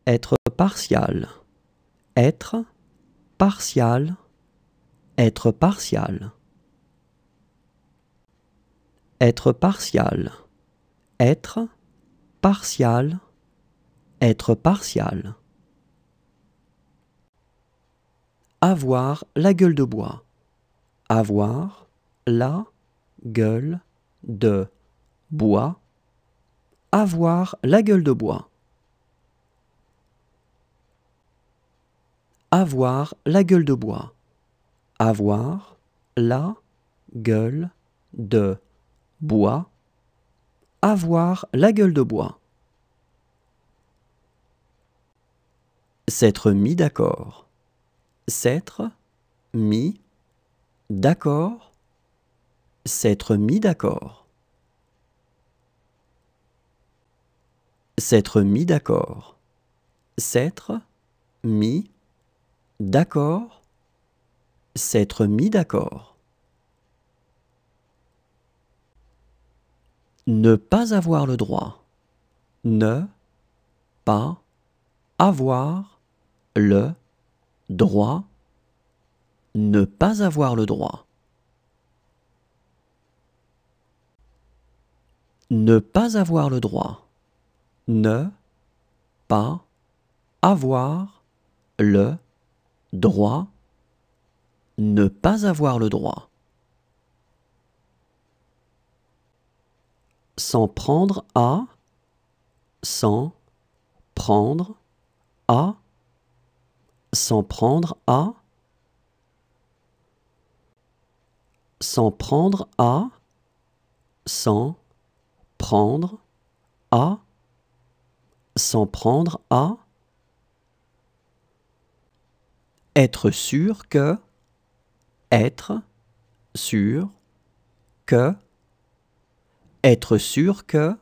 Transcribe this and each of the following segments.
Être partial. Être partial. Être partial. Être partial. Être partial. Être partial. Avoir la gueule de bois. Avoir la gueule de bois. Avoir la gueule de bois. Avoir la gueule de bois. Avoir la gueule de bois. Avoir la gueule de bois. S'être mis d'accord. S'être mis d'accord. S'être mis d'accord. S'être mis d'accord. S'être mis d'accord. S'être mis d'accord. Ne pas avoir le droit. Ne pas avoir le droit. Ne pas avoir le droit. Ne pas avoir le droit. Ne pas avoir le droit. Ne pas avoir le droit. S'en prendre à. S'en prendre à. S'en prendre à. S'en prendre à. S'en prendre à. S'en prendre à. Être sûr que. Être sûr que. Être sûr que.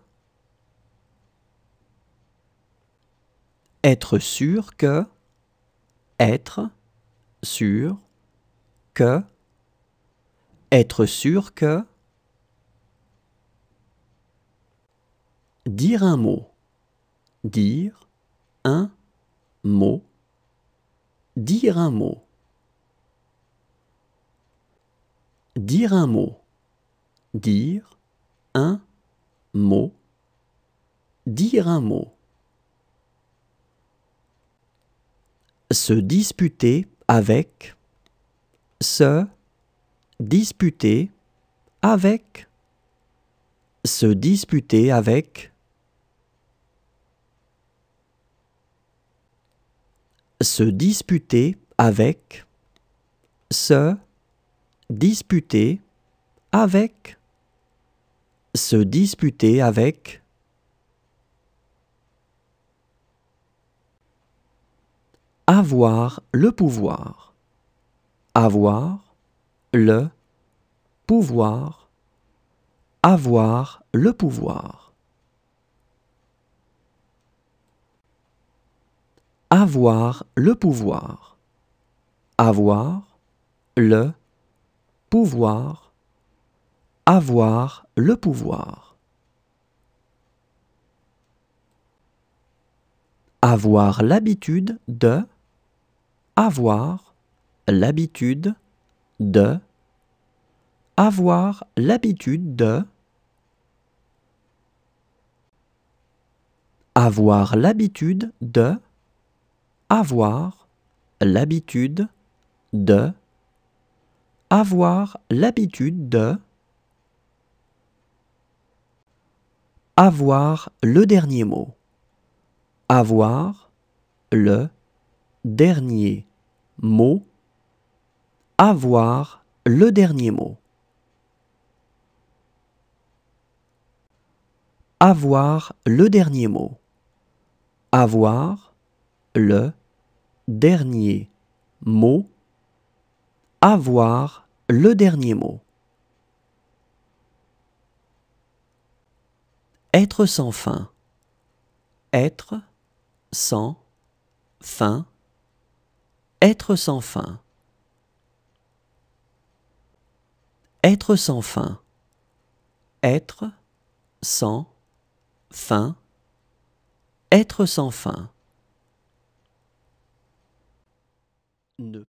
Être sûr que. Être sûr que. Être sûr que. Dire un mot. Dire un mot. Dire un mot. Dire un mot. Dire un mot. Dire un mot. Se disputer avec. Se disputer avec. Se disputer avec. Se disputer avec. Se disputer avec. Se disputer avec. Avoir le pouvoir. Avoir le pouvoir. Avoir le pouvoir. Avoir le pouvoir. Avoir le pouvoir. Avoir le pouvoir. Avoir l'habitude de. Avoir l'habitude de. Avoir l'habitude de. Avoir l'habitude de. Avoir l'habitude de. Avoir l'habitude de. Avoir le dernier mot. Avoir le dernier mot. Avoir le dernier mot. Avoir le dernier mot. Avoir le dernier mot. Avoir le dernier mot. Être sans fin. Être sans fin. Être sans fin. Être sans fin. Être sans fin. Être sans fin. ne